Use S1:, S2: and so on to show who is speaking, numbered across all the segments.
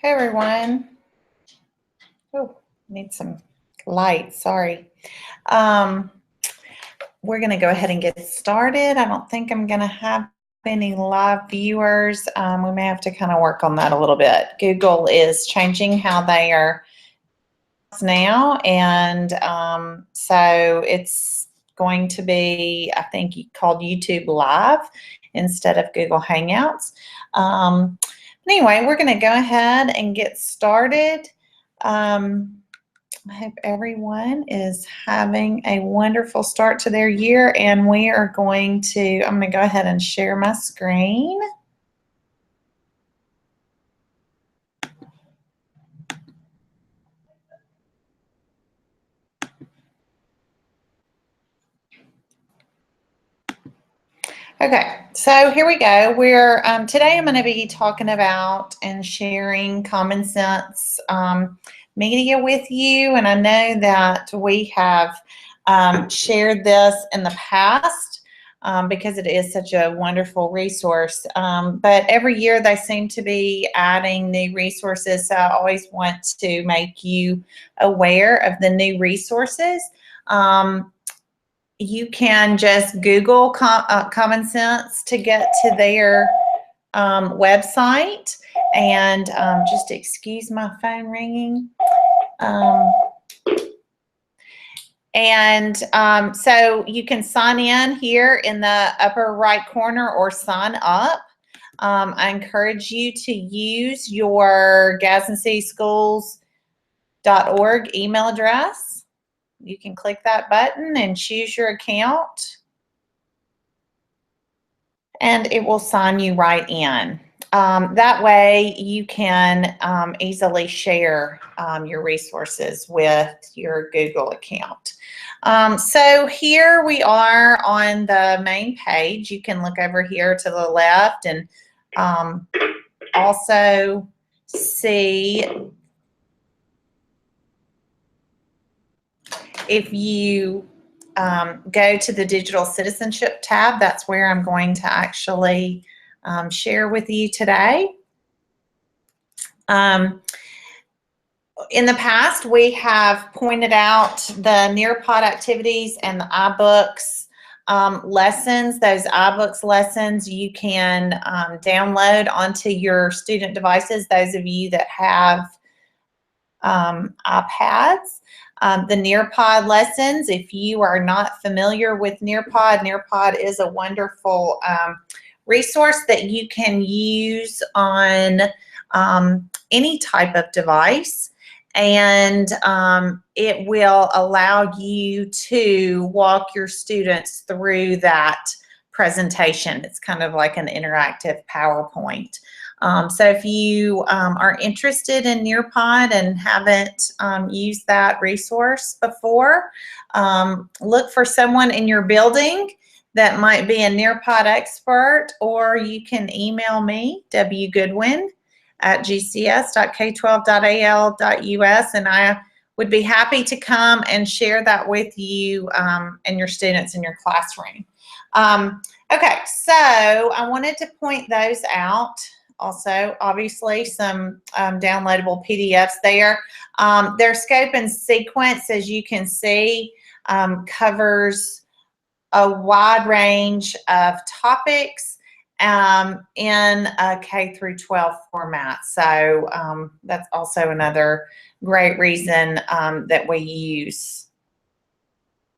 S1: Hey everyone. Oh, need some light. Sorry. We're going to go ahead and get started. I don't think I'm going to have any live viewers. We may have to kind of work on that a little bit. Google is changing how they are now, and so it's going to be, I think, called YouTube Live instead of Google Hangouts. Anyway, we're going to go ahead and get started. I hope everyone is having a wonderful start to their year, and we are going to, I'm going to go ahead and share my screen. Okay, so here we go. We're today I'm going to be talking about and sharing common sense media with you, and I know that we have shared this in the past because it is such a wonderful resource. But every year they seem to be adding new resources, so I always want to make you aware of the new resources. You can just Google Common Sense to get to their website. And just excuse my phone ringing. So you can sign in here in the upper right corner or sign up. I encourage you to use your GadsdenCitySchools.org email address. You can click that button and choose your account, and it will sign you right in. That way you can easily share your resources with your Google account. So here we are on the main page. You can look over here to the left and also see, if you go to the digital citizenship tab, that's where I'm going to actually share with you today. In the past, we have pointed out the Nearpod activities and the iBooks lessons. Those iBooks lessons you can download onto your student devices, those of you that have iPads. The Nearpod lessons, if you are not familiar with Nearpod, Nearpod is a wonderful resource that you can use on any type of device, and it will allow you to walk your students through that presentation. It's kind of like an interactive PowerPoint. So if you are interested in Nearpod and haven't used that resource before, look for someone in your building that might be a Nearpod expert, or you can email me, wgoodwin@gcs.k12.al.us, and I would be happy to come and share that with you and your students in your classroom. Okay, so I wanted to point those out. Also, obviously, some downloadable PDFs there. Their scope and sequence, as you can see, covers a wide range of topics in a K through 12 format. So that's also another great reason that we use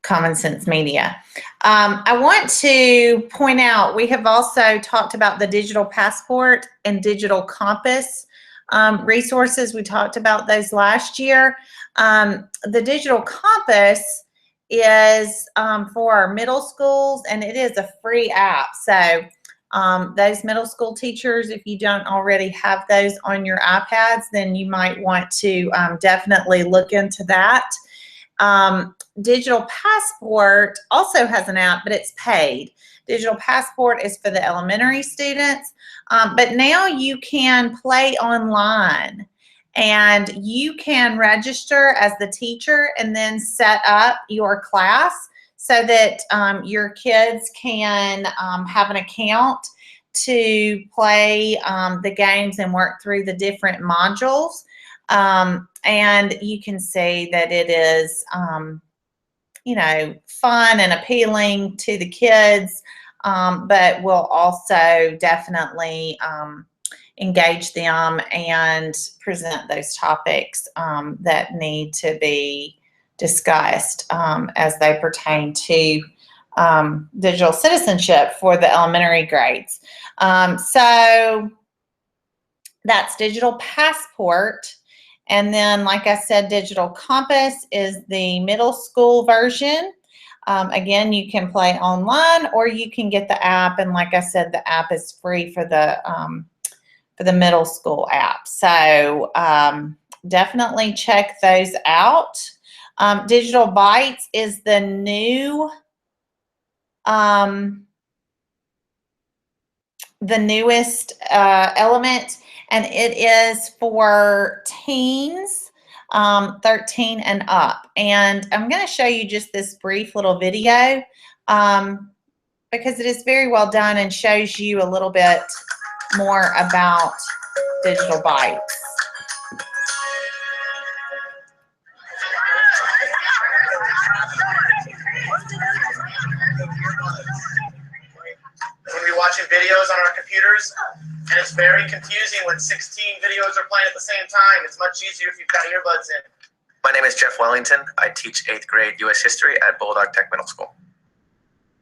S1: Common Sense Media. I want to point out, we have also talked about the Digital Passport and Digital Compass resources. We talked about those last year. The Digital Compass is for our middle schools, and it is a free app. So those middle school teachers, if you don't already have those on your iPads, then you might want to definitely look into that. Digital Passport also has an app, but it's paid. Digital Passport is for the elementary students, but now you can play online, and you can register as the teacher and then set up your class so that your kids can have an account. to play the games and work through the different modules. And you can see that it is, you know, fun and appealing to the kids, but will also definitely engage them and present those topics that need to be discussed as they pertain to digital citizenship for the elementary grades. So that's Digital Passport. And then, like I said, Digital Compass is the middle school version. Again, you can play online or you can get the app. And like I said, the app is free for the middle school app. So definitely check those out. Digital Bytes is the newest element, and it is for teens 13 and up. And I'm going to show you just this brief little video because it is very well done and shows you a little bit more about Digital Bytes.
S2: When we're watching videos on our computers, and it's very confusing when 16 videos are playing at the same time. It's much easier if you've got earbuds in.
S3: My name is Jeff Wellington. I teach 8th grade U.S. History at Bulldog Tech Middle School.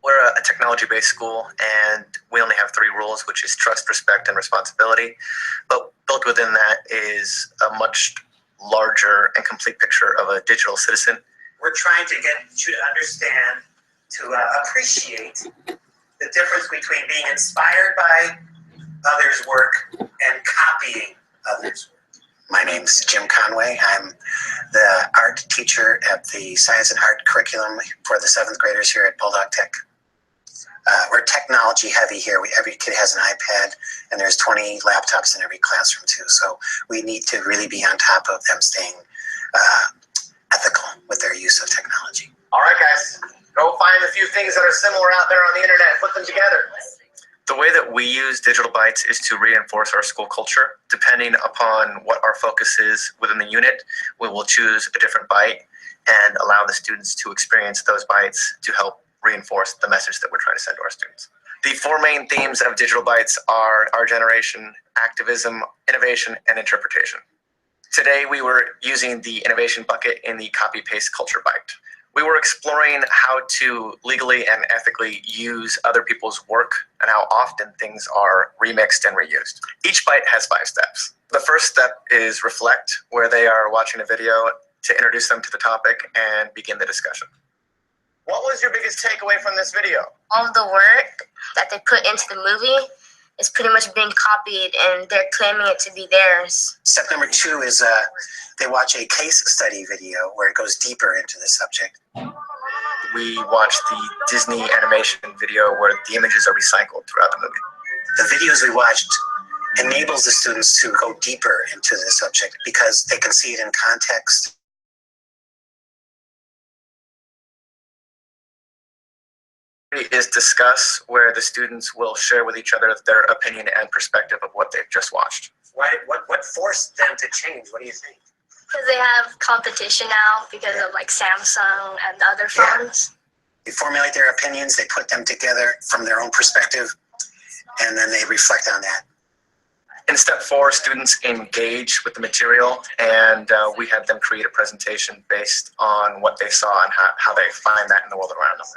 S3: We're a technology-based school, and we only have 3 rules, which is trust, respect, and responsibility. But built within that is a much larger and complete picture of a digital citizen.
S2: We're trying to get you to understand, to appreciate the difference between being inspired by others' work and copying others' work.
S4: My name's Jim Conway. I'm the art teacher at the Science and Art curriculum for the 7th graders here at Bulldog Tech. We're technology heavy here. Every kid has an iPad, and there's 20 laptops in every classroom too. So we need to really be on top of them staying ethical with their use of technology.
S2: All right, guys, go find a few things that are similar out there on the internet and put them together.
S3: The way that we use Digital Bytes is to reinforce our school culture. Depending upon what our focus is within the unit, we will choose a different byte and allow the students to experience those bytes to help reinforce the message that we're trying to send to our students. The 4 main themes of Digital Bytes are our generation, activism, innovation, and interpretation. Today, we were using the innovation bucket in the copy-paste culture byte. We were exploring how to legally and ethically use other people's work and how often things are remixed and reused. Each byte has 5 steps. The first step is reflect, where they are watching a video to introduce them to the topic and begin the discussion.
S2: What was your biggest takeaway from this video?
S5: All of the work that they put into the movie is pretty much being copied, and they're claiming it to be theirs.
S4: Step number 2 is they watch a case study video where it goes deeper into the subject.
S3: We watched the Disney animation video where the images are recycled throughout the movie.
S4: The videos we watched enables the students to go deeper into the subject because they can see it in context.
S3: Is discuss, where the students will share with each other their opinion and perspective of what they've just watched.
S2: What forced them to change? What do you think?
S5: Because they have competition now because of like Samsung and the other phones.
S4: They formulate their opinions, they put them together from their own perspective, and then they reflect on that.
S3: In step 4, students engage with the material, and we had them create a presentation based on what they saw and how they find that in the world around them.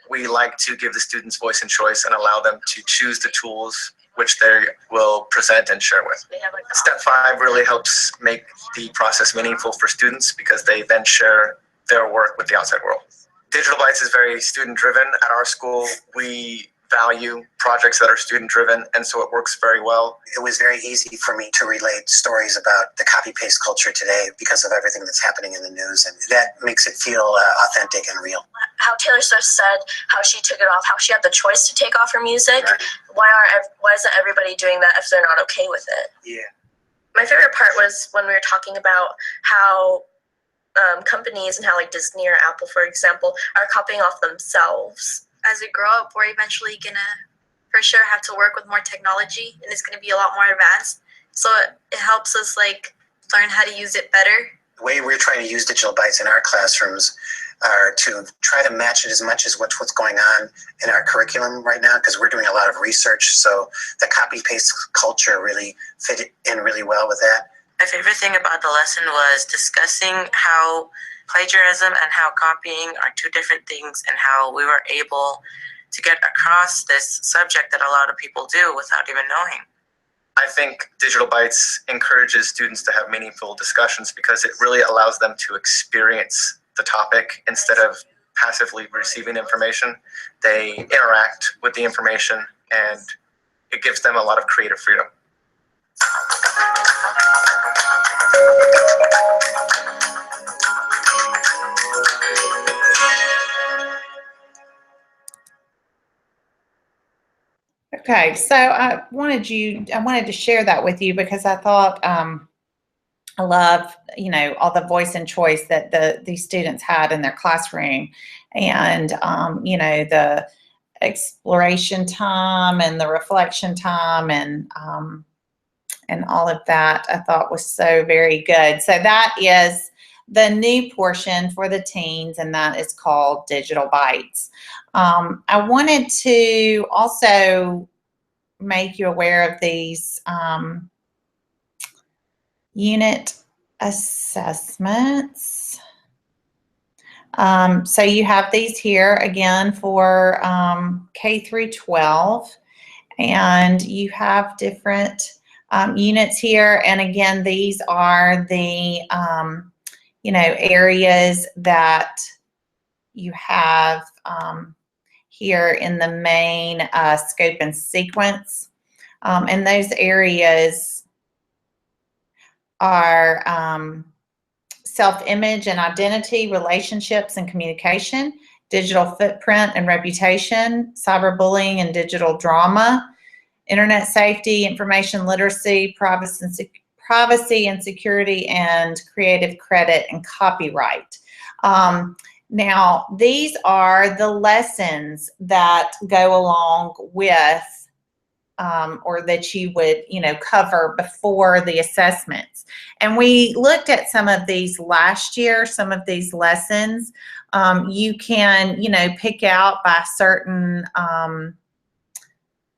S3: We like to give the students voice and choice and allow them to choose the tools which they will present and share with. Step 5 really helps make the process meaningful for students because they then share their work with the outside world. Digital Bytes is very student-driven. At our school, we value projects that are student-driven, and so it works very well.
S4: It was very easy for me to relate stories about the copy-paste culture today because of everything that's happening in the news, and that makes it feel authentic and real.
S5: How Taylor Swift said how she took it off, how she had the choice to take off her music.
S4: Right.
S5: Why isn't everybody doing that if they're not okay with it?
S4: Yeah.
S5: My favorite part was when we were talking about how companies and how like Disney or Apple, for example, are copying off themselves.
S6: As we grow up, we're eventually gonna for sure have to work with more technology, and it's going to be a lot more advanced. So it helps us like learn how to use it better.
S4: The way we're trying to use digital bytes in our classrooms are to try to match it as much as what's going on in our curriculum right now, because we're doing a lot of research. So the copy-paste culture really fit in really well with that.
S7: My favorite thing about the lesson was discussing how plagiarism and how copying are two different things, and how we were able to get across this subject that a lot of people do without even knowing.
S3: I think Digital Bytes encourages students to have meaningful discussions because it really allows them to experience the topic instead of passively receiving information. They interact with the information, and it gives them a lot of creative freedom.
S1: Okay, so I wanted to share that with you because I thought I love, all the voice and choice that these students had in their classroom, and the exploration time and the reflection time and all of that I thought was so very good. So that is the new portion for the teens, and that is called Digital Bytes. I wanted to also make you aware of these unit assessments. So you have these here again for K through 12, and you have different units here. And again, these are the areas that you have here in the main scope and sequence. And those areas are self-image and identity, relationships and communication, digital footprint and reputation, cyberbullying and digital drama, internet safety, information literacy, privacy and security, and creative credit and copyright. Now, these are the lessons that go along with or that you would, cover before the assessments. And we looked at some of these last year, some of these lessons. You can, pick out by certain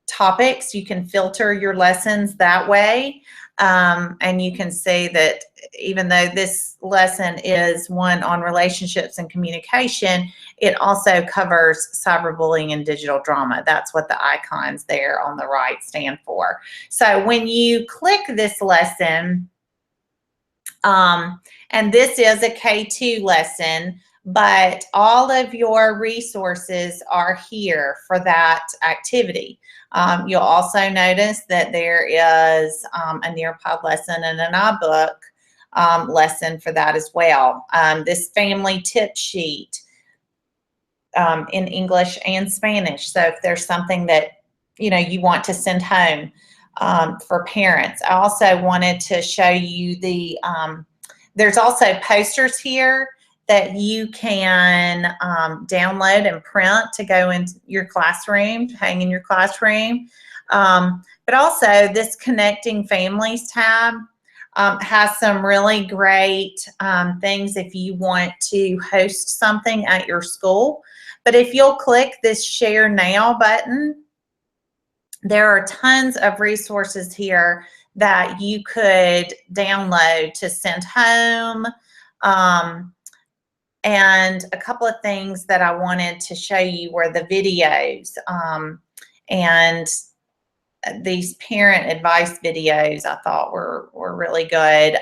S1: topics. You can filter your lessons that way. And you can see that even though this lesson is one on relationships and communication, it also covers cyberbullying and digital drama. That's what the icons there on the right stand for. So when you click this lesson, and this is a K2 lesson, but all of your resources are here for that activity. You'll also notice that there is a Nearpod lesson and an iBook lesson for that as well. This family tip sheet in English and Spanish. So if there's something that you want to send home for parents. I also wanted to show you the there's also posters here that you can download and print to go in your classroom, to hang in your classroom. But also this Connecting Families tab has some really great things if you want to host something at your school. But if you'll click this Share Now button, there are tons of resources here that you could download to send home. And a couple of things that I wanted to show you were the videos and these parent advice videos I thought were really good.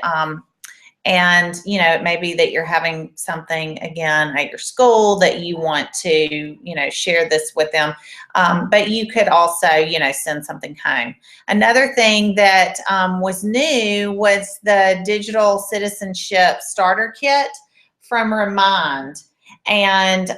S1: And it may be that you're having something again at your school that you want to share this with them, but you could also send something home. Another thing that was new was the digital citizenship starter kit from Remind, and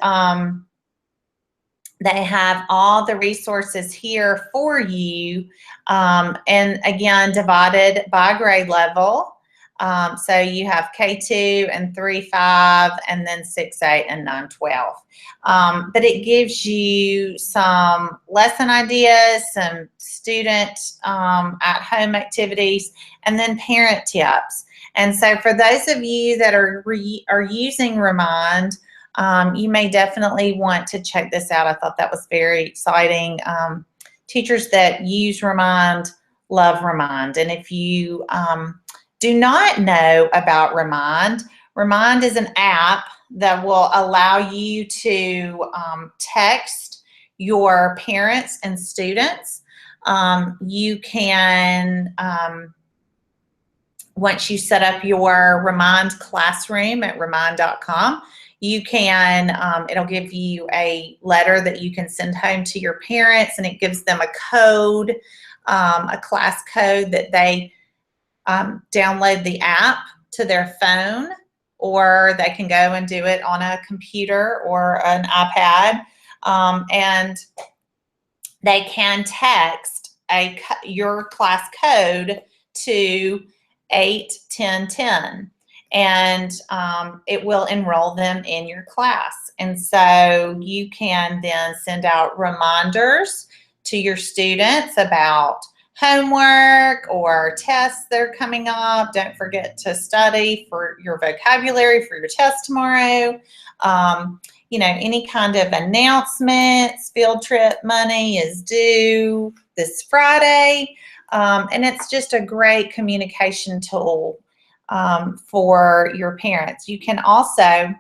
S1: they have all the resources here for you, and again divided by grade level. So you have K2 and 3-5, and then 6-8 and 9-12. But it gives you some lesson ideas, some student at-home activities, and then parent tips. And so for those of you that are using Remind, you may definitely want to check this out. I thought that was very exciting. Teachers that use Remind love Remind. And if you do not know about Remind, Remind is an app that will allow you to text your parents and students. You can, once you set up your Remind classroom at remind.com, you can, it'll give you a letter that you can send home to your parents, and it gives them a code, a class code that they download the app to their phone, or they can go and do it on a computer or an iPad, and they can text your class code to 81010, and it will enroll them in your class. And so you can then send out reminders to your students about homework or tests that are coming up. Don't forget to study for your vocabulary for your test tomorrow. You know, any kind of announcements, field trip money is due this Friday. And it's just a great communication tool for your parents. You can also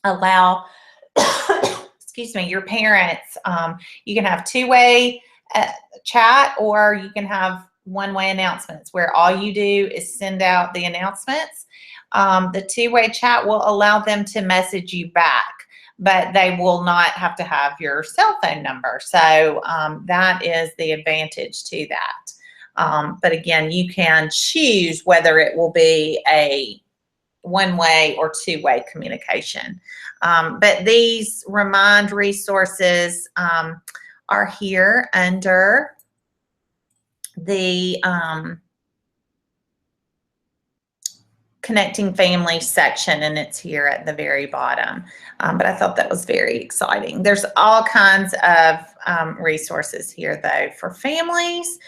S1: allow, excuse me, your parents, you can have two-way chat, or you can have one-way announcements where all you do is send out the announcements. The two-way chat will allow them to message you back, but they will not have to have your cell phone number. So that is the advantage to that. But again, you can choose whether it will be a one-way or two-way communication. But these Remind resources are here under the Connecting Families section, and it's here at the very bottom. But I thought that was very exciting. There's all kinds of resources here, though, for families.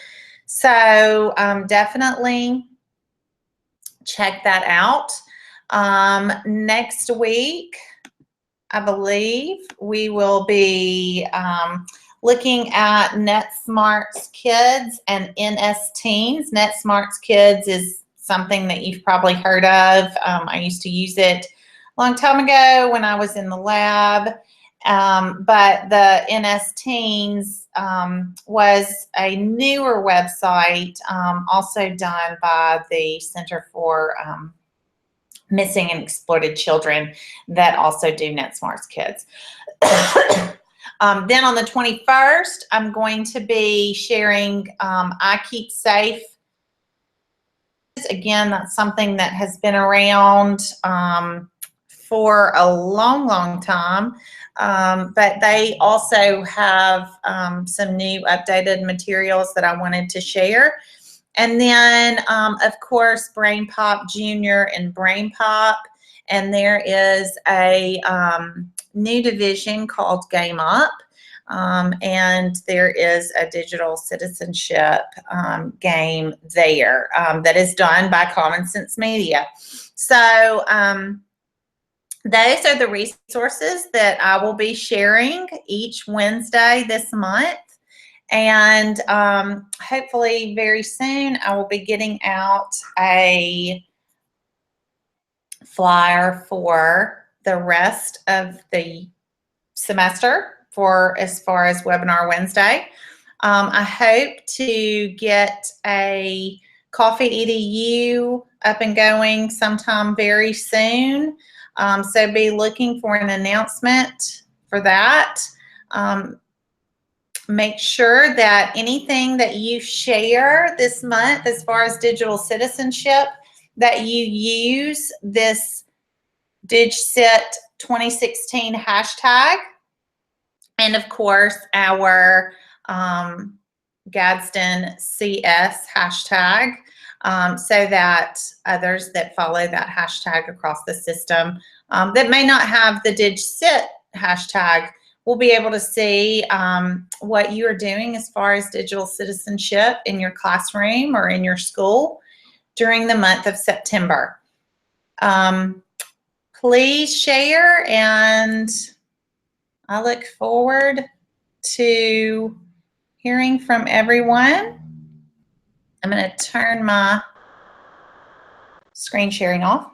S1: So definitely check that out. Next week, I believe we will be looking at NetSmarts Kids and NS Teens. NetSmarts Kids is something that you've probably heard of. I used to use it a long time ago when I was in the lab. But the NS Teens was a newer website, also done by the Center for Missing and Exploited Children, that also do NetSmarts Kids. Then on the 21st, I'm going to be sharing I Keep Safe. Again, that's something that has been around for a long, long time. But they also have some new updated materials that I wanted to share. And then, of course, Brain Pop Junior and Brain Pop. And there is a new division called Game Up. And there is a digital citizenship game there that is done by Common Sense Media. So those are the resources that I will be sharing each Wednesday this month. And hopefully very soon I will be getting out a flyer for the rest of the semester for as far as Webinar Wednesday. I hope to get a Coffee EDU up and going sometime very soon. So be looking for an announcement for that. Make sure that anything that you share this month as far as digital citizenship, that you use this DigCit 2016 hashtag, and of course our Gadsden CS hashtag. so that others that follow that hashtag across the system that may not have the DigCit hashtag will be able to see what you are doing as far as digital citizenship in your classroom or in your school during the month of September. Please share, and I look forward to hearing from everyone. I'm going to turn my screen sharing off.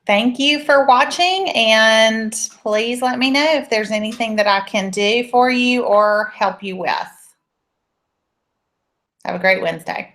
S1: Thank you for watching, and please let me know if there's anything that I can do for you or help you with. Have a great Wednesday.